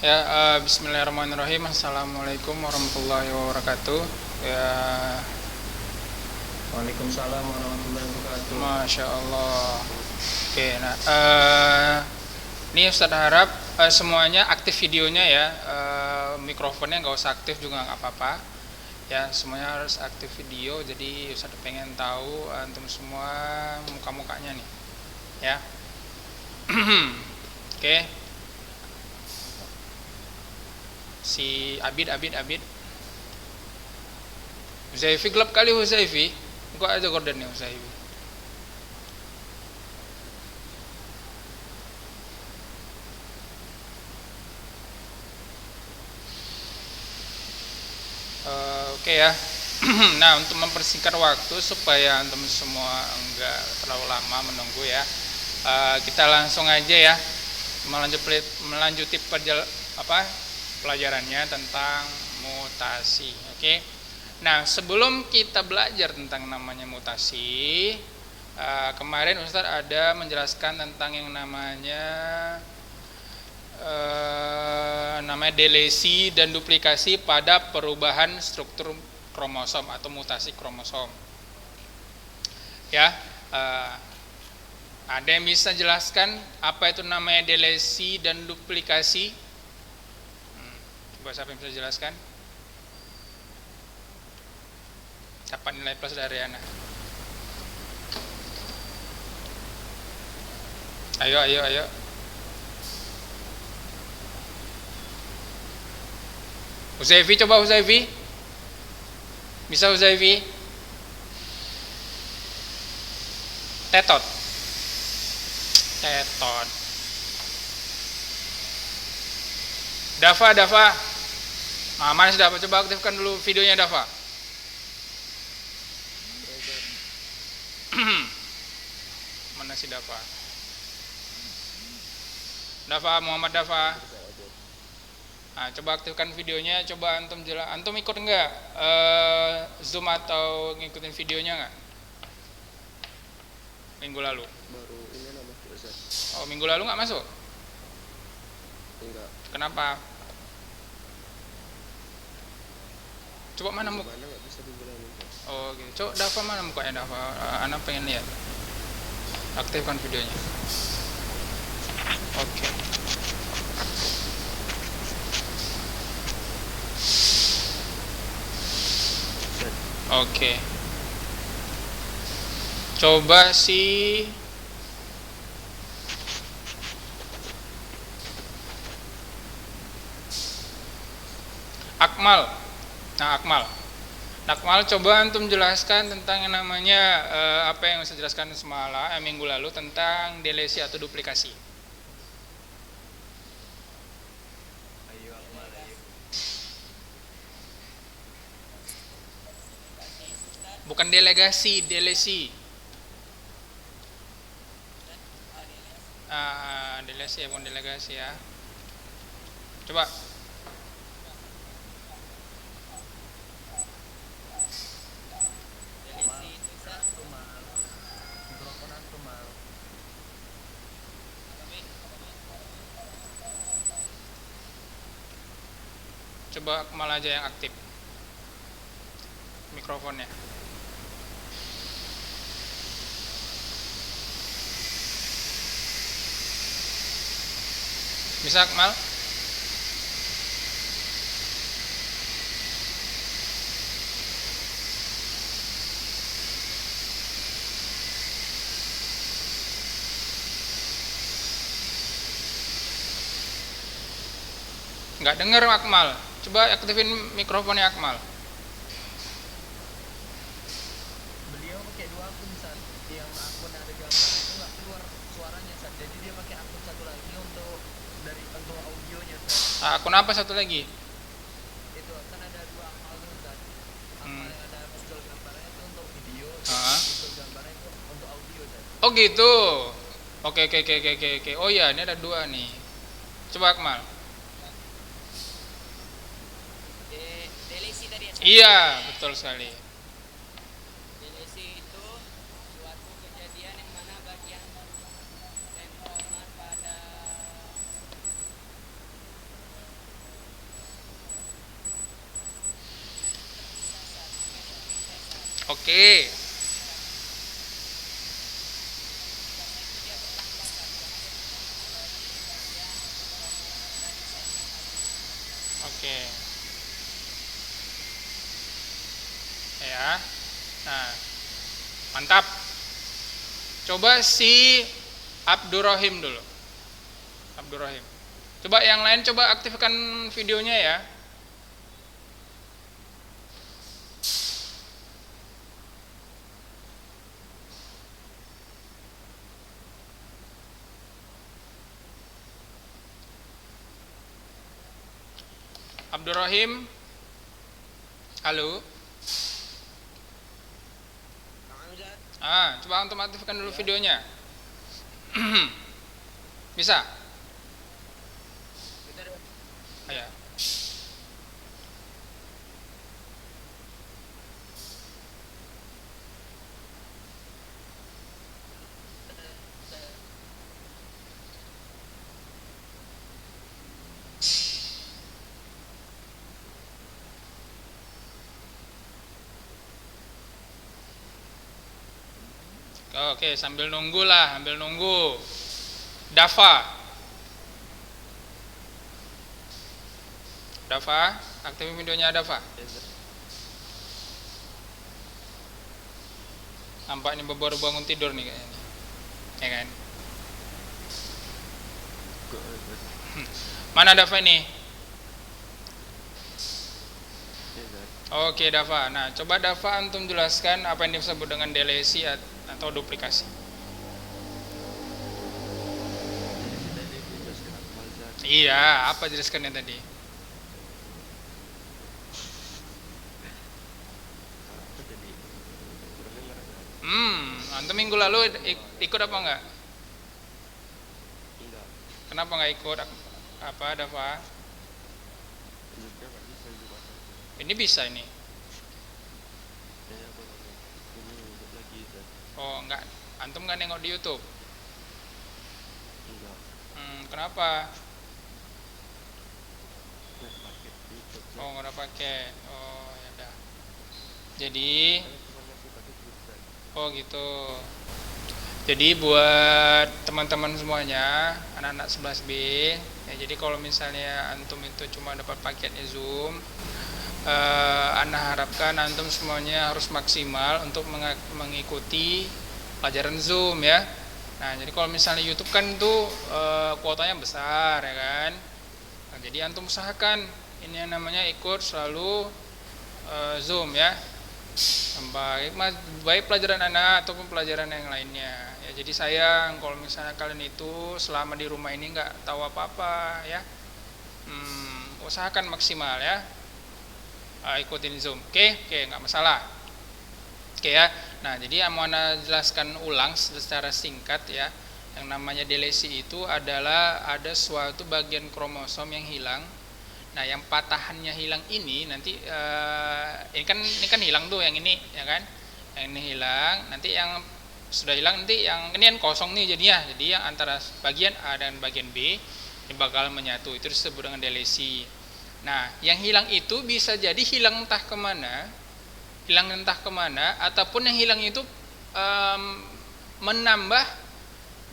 Ya, Bismillahirrahmanirrahim. Assalamualaikum warahmatullahi wabarakatuh. Ya, Waalaikumsalam warahmatullahi wabarakatuh. Masya Allah. Oke, nah, ini Ustadz harap semuanya aktif videonya ya. Mikrofonnya nggak usah aktif juga nggak apa-apa. Ya, semuanya harus aktif video. Jadi Ustadz pengen tahu antum semua muka-mukanya nih. Ya. Oke. Si Abid. Huzaifi gelap kali Huzaifi. Buka aja gordennya Huzaifi. Oke ya. Nah, untuk mempersingkat waktu supaya antum semua enggak terlalu lama menunggu ya, kita langsung aja ya melanjuti pelajarannya tentang mutasi. Oke. Nah, sebelum kita belajar tentang namanya mutasi, kemarin Ustadz ada menjelaskan tentang yang namanya delesi dan duplikasi pada perubahan struktur kromosom atau mutasi kromosom. Ya, ada yang bisa jelaskan apa itu namanya delesi dan duplikasi? Coba siapa yang bisa jelaskan? Dapat nilai plus dari Ana. Ayo. Huzaifi, coba Huzaifi. Bisa Huzaifi? Tetot. Dafa. Mana sih Dafa? Coba aktifkan dulu videonya Dafa. Mana si Dafa? Muhammad Dafa. Nah, coba aktifkan videonya. Coba antum ikut enggak Zoom atau ngikutin videonya enggak? Minggu lalu. Baru ini nama Ustaz. Oh, minggu lalu enggak masuk? Enggak. Kenapa? Coba mana muka? Mana enggak bisa dibilang itu. Oh, gitu. Coba Dafa mana mukanya Dafa? Anak pengen lihat. Aktifkan videonya. Oke. Oke. Coba si Akmal. Akmal, coba antum jelaskan tentang yang namanya apa yang saya jelaskan minggu lalu tentang delesi atau duplikasi. Ayo Akmal, ayo. Bukan delegasi, delesi. Delesi ya, bukan delegasi ya. Coba. Coba Akmal aja yang aktif mikrofonnya. Bisa Akmal? Nggak dengar Akmal. Coba aktifin mikrofonnya Akmal. Beliau pakai dua akun Ustaz. Yang akun ada gambar itu enggak keluar suaranya Ustaz. Jadi dia pakai akun satu lagi untuk audionya Ustaz. Akun apa satu lagi? Itu kan ada dua akun tuh Ustaz. Akun yang ada muncul gambarnya itu untuk video, muncul gambarnya itu untuk audio Ustaz. Oh gitu. Oke. Oh ya, ini ada dua nih. Coba Akmal. Delesi tadi ya? Iya, betul sekali. Delesi itu suatu kejadian yang mana bagian Oke. Oke. Ya. Nah, mantap. Coba si Abdurrahim dulu. Abdurrahim. Coba yang lain coba aktifkan videonya ya. Abdurrahim. Halo. Coba antum aktifkan dulu videonya. Bisa? Ya. Oke, sambil nunggu lah, sambil nunggu. Dava, aktifin videonya Dava. Nampak ini baru bangun tidur nih kayaknya, ya kan? Mana Dava ini? Oke Dava, nah coba Dava antum jelaskan apa yang disebut dengan delesi atau duplikasi. Iya, apa jelaskannya tadi? Antum minggu lalu ikut apa enggak? Kenapa enggak ikut? Apa Dava? Ini bisa ini. Oh enggak, antum enggak nengok di YouTube? Kenapa? Oh nggak ada paket. Oh ya udah. Jadi, oh gitu. Jadi buat teman-teman semuanya, anak-anak 11B, ya jadi kalau misalnya antum itu cuma dapat paketnya Zoom, Anda harapkan antum semuanya harus maksimal untuk mengikuti pelajaran Zoom ya. Nah, jadi kalau misalnya YouTube kan tuh kuotanya besar ya kan. Nah, jadi antum usahakan ini yang namanya ikut selalu Zoom ya. Baik pelajaran anak ataupun pelajaran yang lainnya. Ya, jadi sayang kalau misalnya kalian itu selama di rumah ini nggak tahu apa-apa ya. Usahakan maksimal ya. Ikutin Zoom. Oke, nggak masalah. Oke ya. Nah, jadi mau Anda jelaskan ulang secara singkat ya. Yang namanya delesi itu adalah ada suatu bagian kromosom yang hilang. Nah, yang patahannya hilang ini nanti ini kan hilang tuh yang ini ya kan. Yang ini hilang, nanti yang sudah hilang nanti yang ini kan kosong nih jadinya. Jadi yang antara bagian A dan bagian B ini bakal menyatu. Itu disebut dengan delesi. Nah, yang hilang itu bisa jadi hilang entah kemana, ataupun yang hilang itu menambah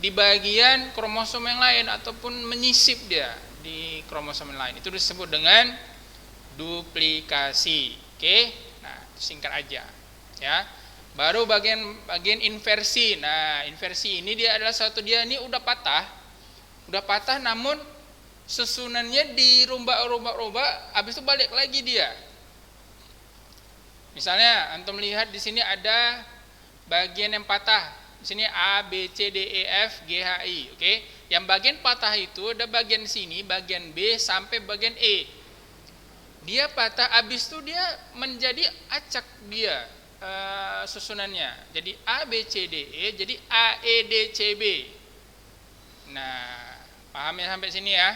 di bagian kromosom yang lain ataupun menyisip dia di kromosom yang lain. Itu disebut dengan duplikasi. Oke, nah singkat aja ya. Baru bagian inversi. Nah, inversi ini dia adalah dia ini udah patah namun susunannya dirubah-rubah, habis itu balik lagi dia. Misalnya antum lihat di sini ada bagian yang patah. Di sini A, B, C, D, E, F, G, H, I. Oke. Yang bagian patah itu ada bagian sini, bagian B sampai bagian E. Dia patah, habis itu dia menjadi acak dia susunannya. Jadi A, B, C, D, E, jadi A, E, D, C, B. Nah, paham ya sampai sini ya?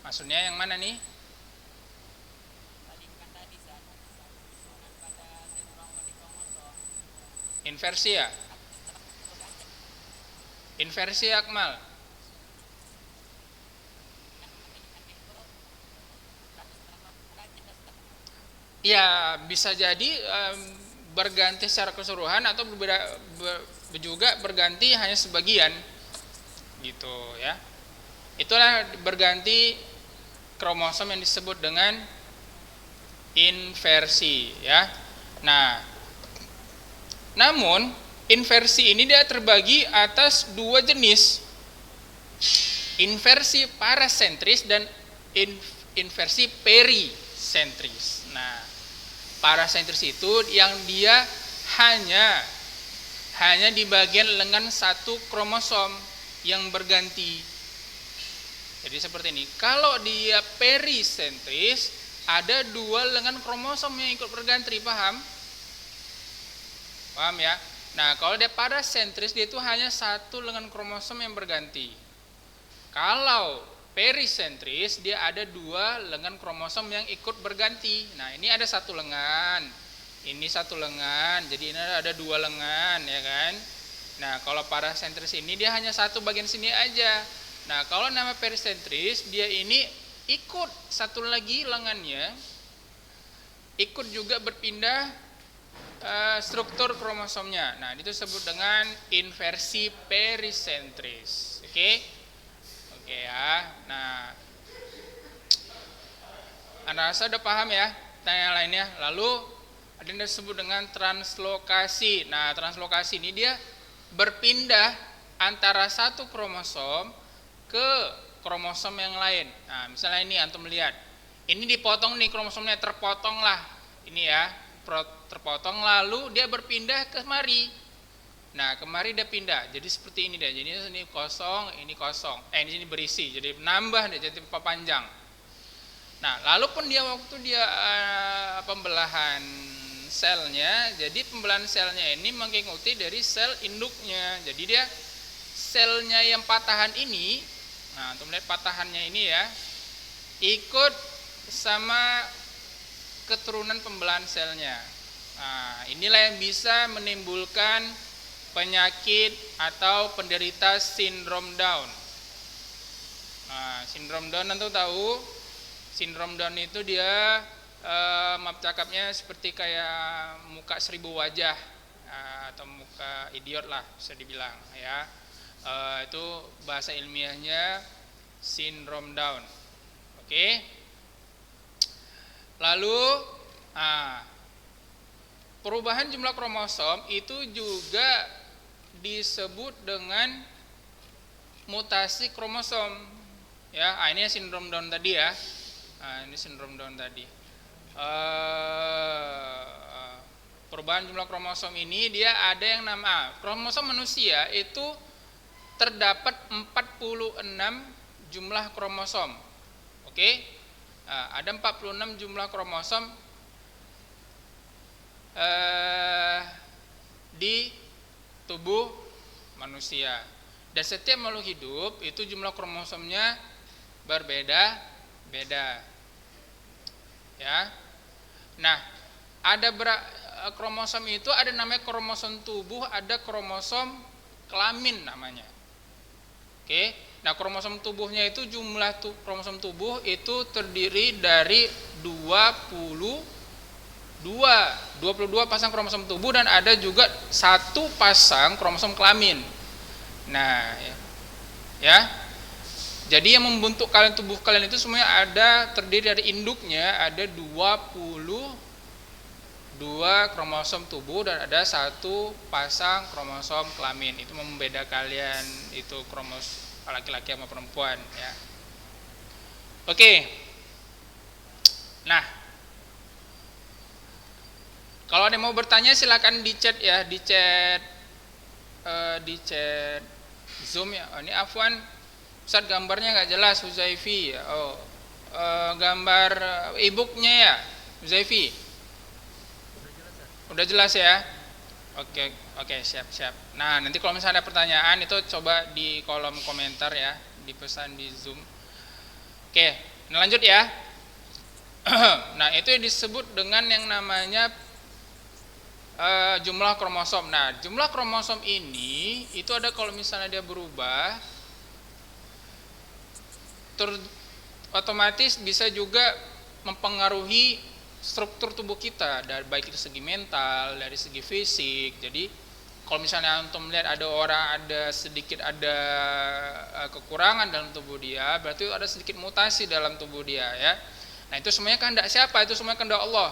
Maksudnya yang mana nih? Inversi ya? Inversi Akmal. Ya, bisa jadi berganti secara keseluruhan atau juga berganti hanya sebagian gitu ya. Itulah berganti kromosom yang disebut dengan inversi ya. Nah, namun inversi ini dia terbagi atas dua jenis. Inversi parasentris dan inversi perisentris. Nah, parasentris itu yang dia hanya di bagian lengan satu kromosom yang berganti. Jadi seperti ini. Kalau dia perisentris, ada dua lengan kromosom yang ikut berganti, paham? Paham ya? Nah, kalau dia parasentris, dia itu hanya satu lengan kromosom yang berganti. Kalau perisentris, dia ada dua lengan kromosom yang ikut berganti. Nah, ini ada satu lengan, ini satu lengan, jadi ini ada dua lengan, ya kan? Nah, kalau parasentris ini dia hanya satu bagian sini aja. Nah, kalau nama perisentris, dia ini ikut satu lagi lengannya, ikut juga berpindah struktur kromosomnya. Nah, itu disebut dengan inversi perisentris. Oke ya. Nah, Anda rasa udah paham ya tanya yang lainnya. Lalu ada yang disebut dengan translokasi. Nah, translokasi ini dia berpindah antara satu kromosom ke kromosom yang lain. Nah, misalnya ini antum lihat, ini dipotong nih kromosomnya, terpotong lah ini ya, terpotong, lalu dia berpindah ke kemari. Nah, kemari dia pindah, jadi seperti ini deh. Jadi ini kosong, ini kosong. Ini berisi, jadi nambah deh, jadi panjang. Nah, lalu pun dia waktu dia pembelahan selnya, jadi pembelahan selnya ini mengikuti dari sel induknya. Jadi dia selnya yang patahan ini, nah untuk melihat patahannya ini ya, ikut sama keturunan pembelahan selnya. Nah, inilah yang bisa menimbulkan penyakit atau penderita sindrom Down. Nah, sindrom Down Anda tahu, sindrom Down itu dia maaf cakapnya seperti kayak muka 1000 wajah atau muka idiot lah bisa dibilang ya. Itu bahasa ilmiahnya sindrom Down. Oke. Lalu perubahan jumlah kromosom itu juga disebut dengan mutasi kromosom ya. Ini sindrom Down tadi ya. Ini sindrom Down tadi. Perubahan jumlah kromosom ini dia ada yang nama kromosom manusia itu terdapat 46 jumlah kromosom. Oke. Ada 46 jumlah kromosom di tubuh manusia. Dan setiap makhluk hidup itu jumlah kromosomnya berbeda-beda. Ya. Nah, ada kromosom itu ada namanya kromosom tubuh, ada kromosom kelamin namanya. Oke. Nah, kromosom tubuhnya itu jumlah kromosom tubuh itu terdiri dari 22 pasang kromosom tubuh dan ada juga satu pasang kromosom kelamin. Nah, ya. Jadi yang membentuk kalian tubuh kalian itu semuanya ada terdiri dari induknya ada 22 kromosom tubuh dan ada satu pasang kromosom kelamin. Itu membeda kalian itu kromosom laki-laki sama perempuan ya. Oke. Nah, kalau ada yang mau bertanya silakan di chat ya, di chat Zoom ya. Ini Afwan, Ustaz gambarnya nggak jelas Huzaifi. Gambar e-booknya ya Huzaifi. Udah jelas ya. Oke, siap. Nah, nanti kalau misalnya ada pertanyaan itu coba di kolom komentar ya, dipesan di Zoom. Oke, nah lanjut ya. Nah, itu disebut dengan yang namanya jumlah kromosom. Nah, jumlah kromosom ini itu ada kalau misalnya dia berubah, otomatis bisa juga mempengaruhi struktur tubuh kita, dari baik dari segi mental, dari segi fisik. Jadi kalau misalnya antum melihat ada orang ada kekurangan dalam tubuh dia, berarti ada sedikit mutasi dalam tubuh dia ya. Nah, itu semuanya kehendak siapa? Itu semuanya kehendak Allah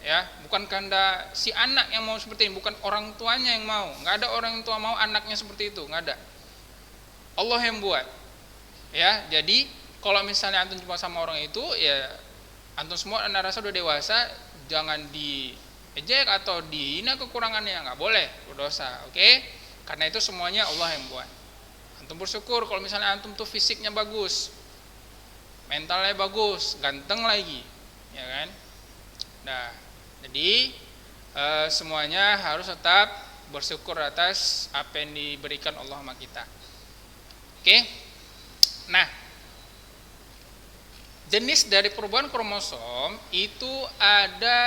ya, bukan kehendak si anak yang mau seperti ini, bukan orang tuanya yang mau. Nggak ada orang tua mau anaknya seperti itu, nggak ada. Allah yang buat ya. Jadi kalau misalnya antum jumpa sama orang itu ya, antum semua anda rasa udah dewasa, jangan diejek atau dihina kekurangannya, nggak boleh, berdosa. Oke? Karena itu semuanya Allah yang buat. Antum bersyukur kalau misalnya antum tuh fisiknya bagus, mentalnya bagus, ganteng lagi, ya kan? Nah, jadi semuanya harus tetap bersyukur atas apa yang diberikan Allah sama kita. Oke? Nah, jenis dari perubahan kromosom itu ada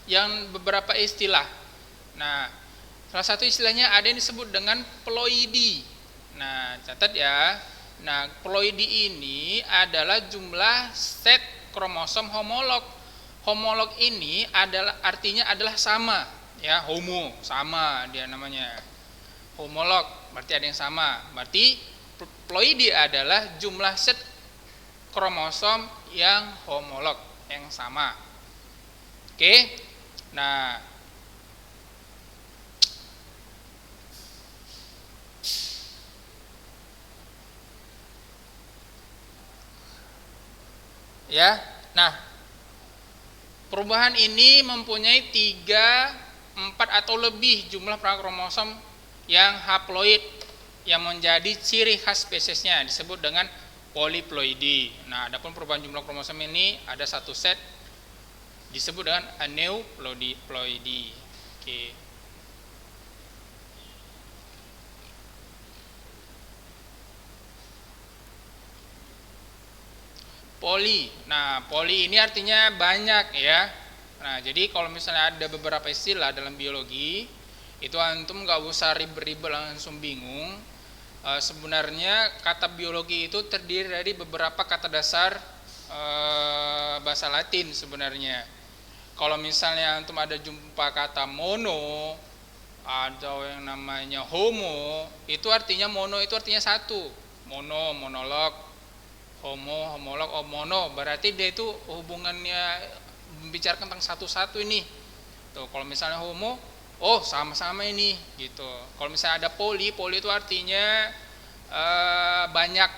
yang beberapa istilah. Nah, salah satu istilahnya ada yang disebut dengan ploidi. Nah, catat ya. Nah, ploidi ini adalah jumlah set kromosom homolog. Homolog ini artinya adalah sama, ya, homo, sama dia namanya. Homolog berarti ada yang sama. Berarti ploidi adalah jumlah set kromosom yang homolog, yang sama. Oke. Nah, ya. Nah, perubahan ini mempunyai 3, 4 atau lebih jumlah kromosom yang haploid yang menjadi ciri khas spesiesnya, disebut dengan poliploidi. Nah, adapun perubahan jumlah kromosom ini ada satu set disebut dengan aneuploidi. Oke. Poli. Nah, poli ini artinya banyak ya. Nah, jadi kalau misalnya ada beberapa istilah dalam biologi, itu antum nggak usah ribet-ribet langsung bingung. Sebenarnya kata biologi itu terdiri dari beberapa kata dasar bahasa Latin sebenarnya. Kalau misalnya antum ada jumpa kata mono atau yang namanya homo, itu artinya mono itu artinya satu. Mono, monolog, homo, homolog, mono, berarti dia itu hubungannya membicarakan tentang satu-satu ini. Tuh, kalau misalnya homo, oh sama-sama ini, gitu. Kalau misalnya ada poli itu artinya banyak,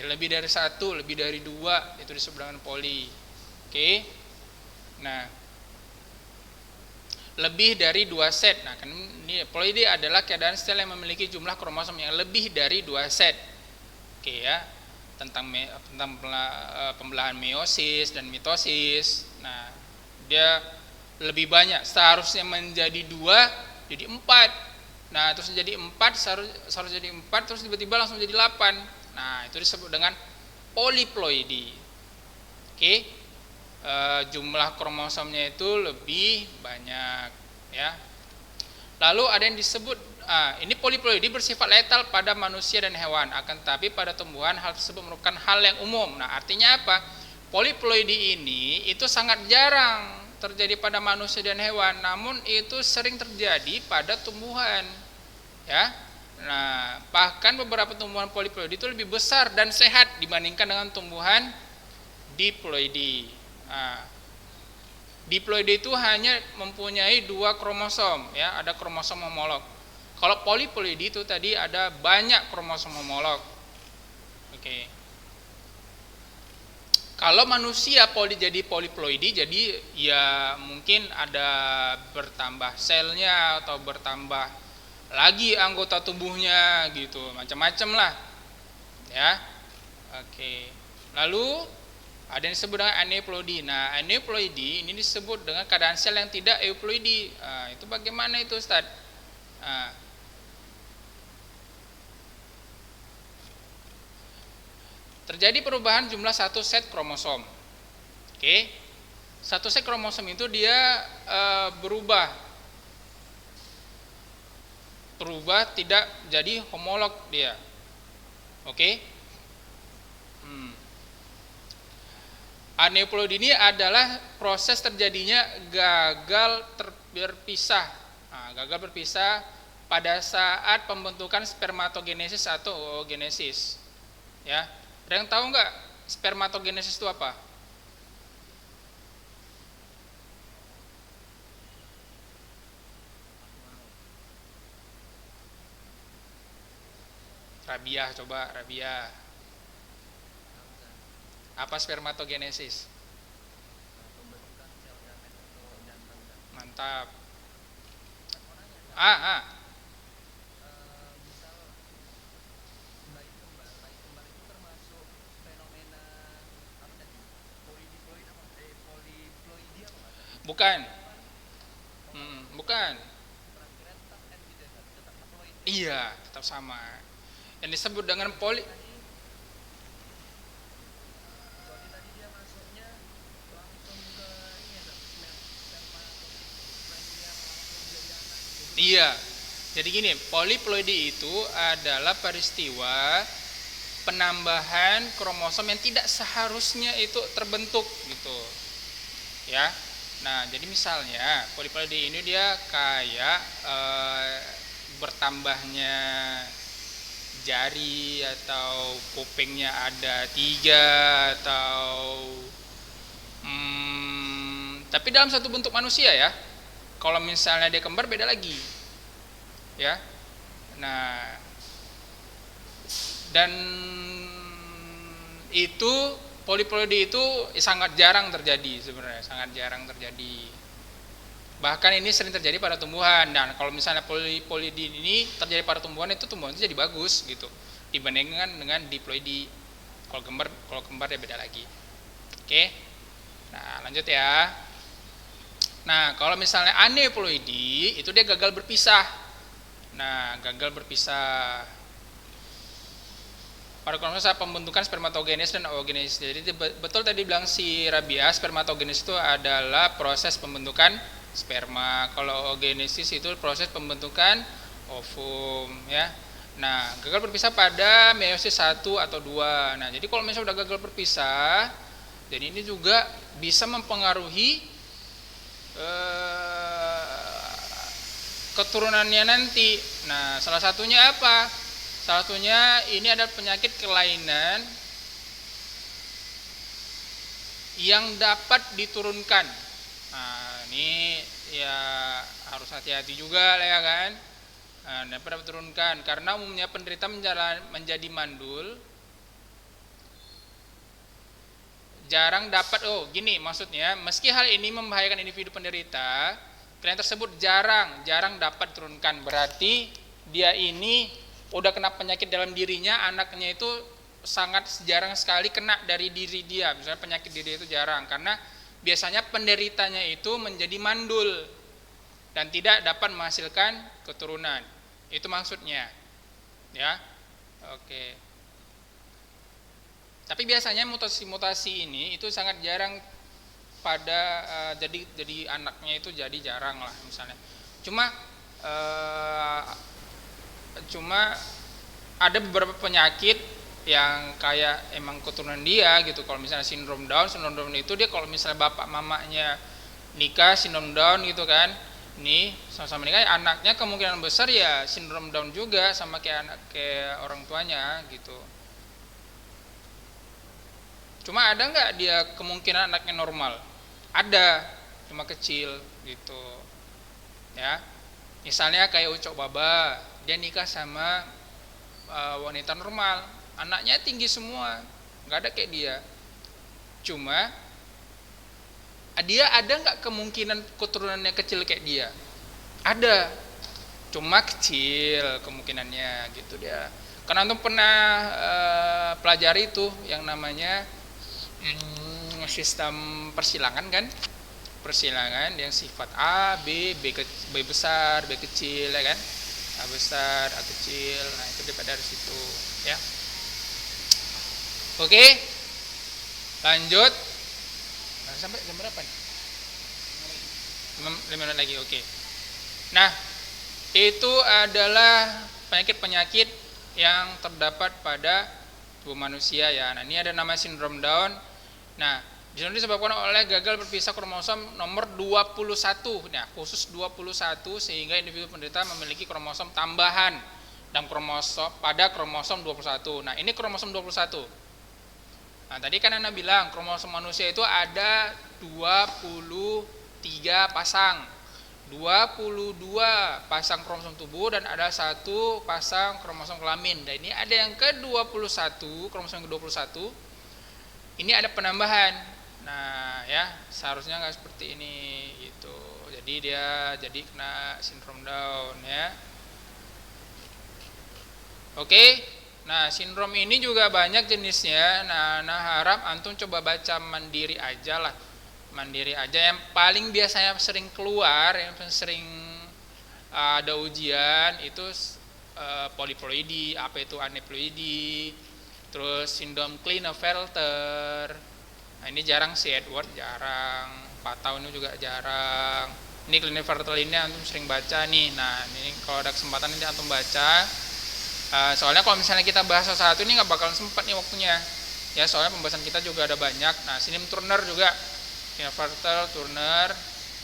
lebih dari satu, lebih dari dua, itu disebut dengan poli. Oke. Nah, lebih dari 2 set. Nah, kan ini ploidi adalah keadaan sel yang memiliki jumlah kromosom yang lebih dari 2 set. Oke ya. Tentang pembelahan meiosis dan mitosis. Nah, dia lebih banyak, seharusnya menjadi 2 jadi 4. Nah, terus jadi 4 seharusnya jadi 4 terus tiba-tiba langsung jadi 8. Nah, itu disebut dengan poliploidi. Oke. Jumlah kromosomnya itu lebih banyak ya. Lalu ada yang disebut ini poliploidi bersifat letal pada manusia dan hewan, akan tetapi pada tumbuhan hal tersebut merupakan hal yang umum. Nah, artinya apa? Poliploidi ini itu sangat jarang terjadi pada manusia dan hewan, namun itu sering terjadi pada tumbuhan. Ya. Nah, bahkan beberapa tumbuhan poliploidi itu lebih besar dan sehat dibandingkan dengan tumbuhan diploidi. Nah, diploidi itu hanya mempunyai 2 kromosom, ya, ada kromosom homolog. Kalau poliploidi itu tadi ada banyak kromosom homolog. Oke. Kalau manusia jadi poliploidi, jadi ya mungkin ada bertambah selnya atau bertambah lagi anggota tubuhnya gitu, macam-macam lah. Ya. Oke. Lalu ada yang disebut dengan aneuploidi. Nah, aneuploidi ini disebut dengan keadaan sel yang tidak euploidi. Itu bagaimana itu, Ustaz? Terjadi perubahan jumlah 1 set kromosom. Oke. 1 set kromosom itu dia berubah tidak jadi homolog dia. Oke. Aneuploidi ini adalah proses terjadinya gagal berpisah. Nah, gagal berpisah pada saat pembentukan spermatogenesis atau oogenesis. Ya, ada yang tahu nggak spermatogenesis itu apa? Rabiah, coba Rabiah. Apa spermatogenesis? Pembentukan sel gamet untuk jantan. Mantap. Mau nanya, misal bayi kembar itu termasuk fenomena apa tadi? Polidiploid apa? Poliploidi apa nggak tadi? Bukan. Bukan. Kira-kira tetap N gitu ya, tetap haploid. Iya, tetap sama. Yang disebut dengan poli. Kecuali tadi dia masuknya langsung ke ini ya, spermatozoid yang langsung jadi anak gitu. Iya. Jadi gini, poliploidi itu adalah peristiwa penambahan kromosom yang tidak seharusnya itu terbentuk gitu. Ya. Nah, jadi misalnya poliploidi ini dia kayak bertambahnya jari atau kupingnya ada 3 atau tapi dalam satu bentuk manusia ya. Kalau misalnya dia kembar beda lagi, ya. Nah, dan itu poliploidi itu sangat jarang terjadi sebenarnya, sangat jarang terjadi. Bahkan ini sering terjadi pada tumbuhan. Dan kalau misalnya poliploidi ini terjadi pada tumbuhan itu jadi bagus gitu dibandingkan dengan diploidi. Kalau kembar ya beda lagi. Oke. Nah, lanjut ya. Nah, kalau misalnya aneuploidi itu dia gagal berpisah. Nah, gagal berpisah pada proses pembentukan spermatogenesis dan oogenesis. Jadi betul tadi bilang si Rabia, spermatogenesis itu adalah proses pembentukan sperma. Kalau oogenesis itu proses pembentukan ovum, ya. Nah, gagal berpisah pada meiosis 1 atau 2. Nah, jadi kalau misalnya sudah gagal berpisah, jadi ini juga bisa mempengaruhi keturunannya nanti. Nah, salah satunya apa? Salah satunya ini adalah penyakit kelainan yang dapat diturunkan. Nah, ini ya harus hati-hati juga lah ya kan. Nah, dapat diturunkan karena umumnya penderita menjadi mandul jarang dapat. Oh, gini maksudnya, meski hal ini membahayakan individu penderita, klien tersebut jarang dapat diturunkan. Berarti dia ini udah kena penyakit dalam dirinya, anaknya itu sangat jarang sekali kena dari diri dia. Misalnya penyakit diri itu jarang karena biasanya penderitanya itu menjadi mandul dan tidak dapat menghasilkan keturunan. Itu maksudnya. Ya. Oke. Tapi biasanya mutasi-mutasi ini itu sangat jarang pada jadi anaknya itu jadi jarang lah misalnya. Cuma ada beberapa penyakit yang kayak emang keturunan dia gitu. Kalau misalnya sindrom Down itu dia kalau misalnya bapak mamanya nikah sindrom Down gitu kan, nih sama-sama nikah, anaknya kemungkinan besar ya sindrom Down juga sama kayak orang tuanya gitu. Cuma ada nggak dia kemungkinan anaknya normal? Ada, cuma kecil gitu. Ya, misalnya kayak Ucok Baba, dia nikah sama wanita normal, anaknya tinggi semua, nggak ada kayak dia. Cuma dia ada nggak kemungkinan keturunannya kecil kayak dia? Ada, cuma kecil kemungkinannya gitu dia. Karena antum pernah pelajari itu yang namanya sistem persilangan kan? Persilangan yang sifat A, B besar, B kecil ya kan? A besar, A kecil. Nah, itu dari situ ya. Oke. Lanjut. Sampai jam berapa nih? 5 menit lagi, oke. Nah, itu adalah penyakit-penyakit yang terdapat pada tubuh manusia ya. Nah, ini ada nama sindrom Down. Nah, Jenuh disebabkan oleh gagal berpisah kromosom nomor 21. Nah, khusus 21 sehingga individu penderita memiliki kromosom tambahan dan pada kromosom 21. Nah, ini kromosom 21. Nah, tadi kan Anda bilang kromosom manusia itu ada 23 pasang. 22 pasang kromosom tubuh dan ada 1 pasang kromosom kelamin. Dan ini ada yang ke-21, kromosom ke-21. Ini ada penambahan. Nah, ya, seharusnya nggak seperti ini gitu. Jadi dia kena sindrom Down ya. Oke. Nah, sindrom ini juga banyak jenisnya. Nah, harap antum coba baca mandiri aja lah. Mandiri aja yang paling biasanya sering keluar, yang sering ada ujian itu poliploidi, apa itu aneuploidi, terus sindrom Klinefelter. Nah, ini jarang sih Edward, jarang. Patau ini juga jarang. Ini Klinefelter ini antum sering baca nih. Nah, ini kalau ada kesempatan nanti antum baca. Soalnya kalau misalnya kita bahas satu ini nggak bakalan sempat nih waktunya. Ya, soalnya pembahasan kita juga ada banyak. Nah, sindrom Turner juga. Klinefelter, Turner,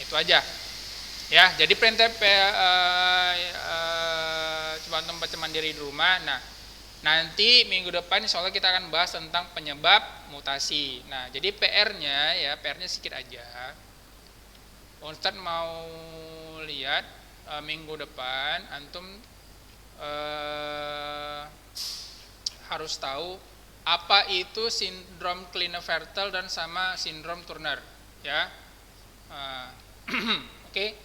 itu aja. Ya, jadi perintah coba antum baca mandiri di rumah. Nah, nanti minggu depan insya Allah kita akan bahas tentang penyebab mutasi. Nah, jadi PR-nya sedikit aja. Ustadz mau lihat minggu depan antum harus tahu apa itu sindrom Klinefelter dan sama sindrom Turner, ya. Oke.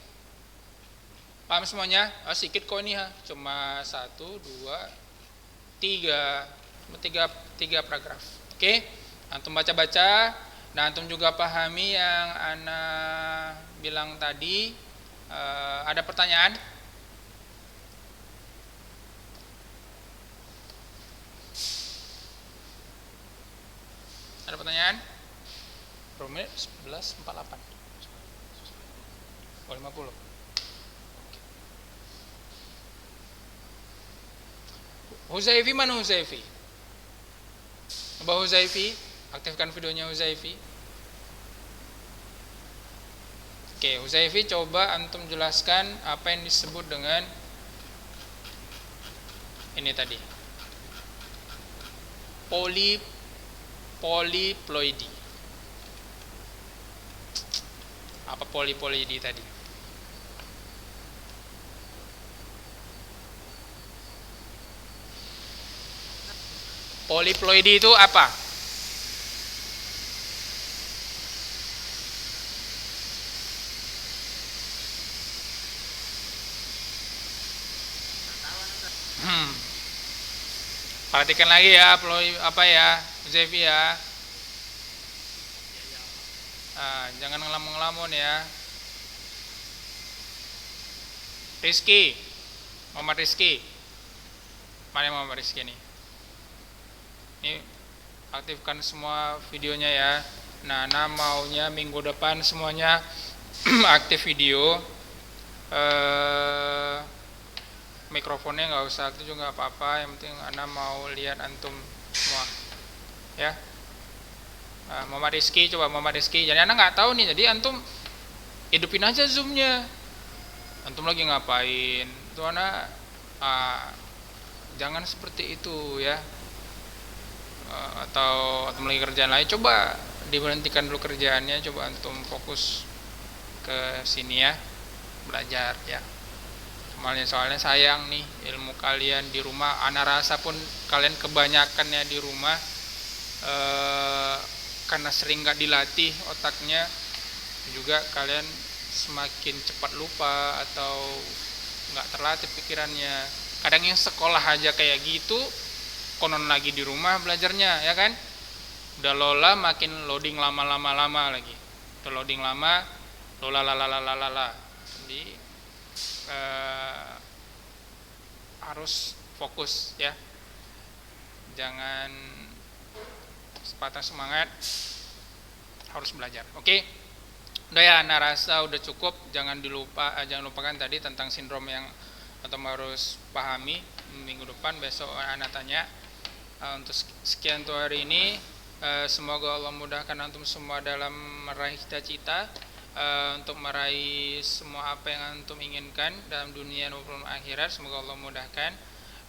Paham semuanya? Sedikit kok ini ya, cuma 1, 2, 3 paragraf. Oke, antum baca-baca. Nah, antum juga pahami yang ana bilang tadi. Ada pertanyaan? Ada pertanyaan? Rome 11:48. Oh, 50. Huzaifi mana Huzaifi? Abah Huzaifi, aktifkan videonya Huzaifi. Oke, Huzaifi coba antum jelaskan apa yang disebut dengan ini tadi. Poliploidi. Apa poliploidi tadi? Poliploidi itu apa? Perhatikan lagi ya, apa ya, Zevi ya. Jangan ngelamun-ngelamun ya. Rizky, Muhammad Rizky. Mana Muhammad Rizky nih? Ini aktifkan semua videonya ya. Nah, maunya minggu depan semuanya aktif video. Mikrofonnya nggak usah aktif juga nggak apa-apa. Yang penting Ana mau lihat antum semua. Ya. Muhammad Rizky, coba Muhammad Rizky. Jadi Ana nggak tahu nih. Jadi antum hidupin aja zoomnya. Antum lagi ngapain? Itu Ana jangan seperti itu ya. Atau lagi kerjaan lain, coba diberhentikan dulu kerjaannya, coba antum fokus ke sini ya, belajar ya. Soalnya sayang nih ilmu kalian di rumah. Ana rasa pun kalian kebanyakan ya di rumah karena sering nggak dilatih otaknya, juga kalian semakin cepat lupa atau nggak terlatih pikirannya. Kadang yang sekolah aja kayak gitu, konon lagi di rumah belajarnya, ya kan? Udah lola makin loading lama lagi. Udah loading lama, lola. Jadi harus fokus ya. Jangan patah semangat, harus belajar. Oke. Udah ya, Ana rasa udah cukup. Jangan lupakan tadi tentang sindrom yang atau harus pahami. Minggu depan besok Ana tanya. Untuk sekian tuh hari ini, Semoga Allah mudahkan antum semua dalam meraih cita-cita, untuk meraih semua apa yang antum inginkan dalam dunia maupun akhirat. Semoga Allah mudahkan.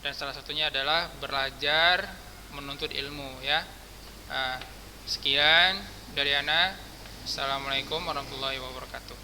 Dan salah satunya adalah belajar menuntut ilmu ya. Sekian dari ana. Assalamualaikum warahmatullahi wabarakatuh.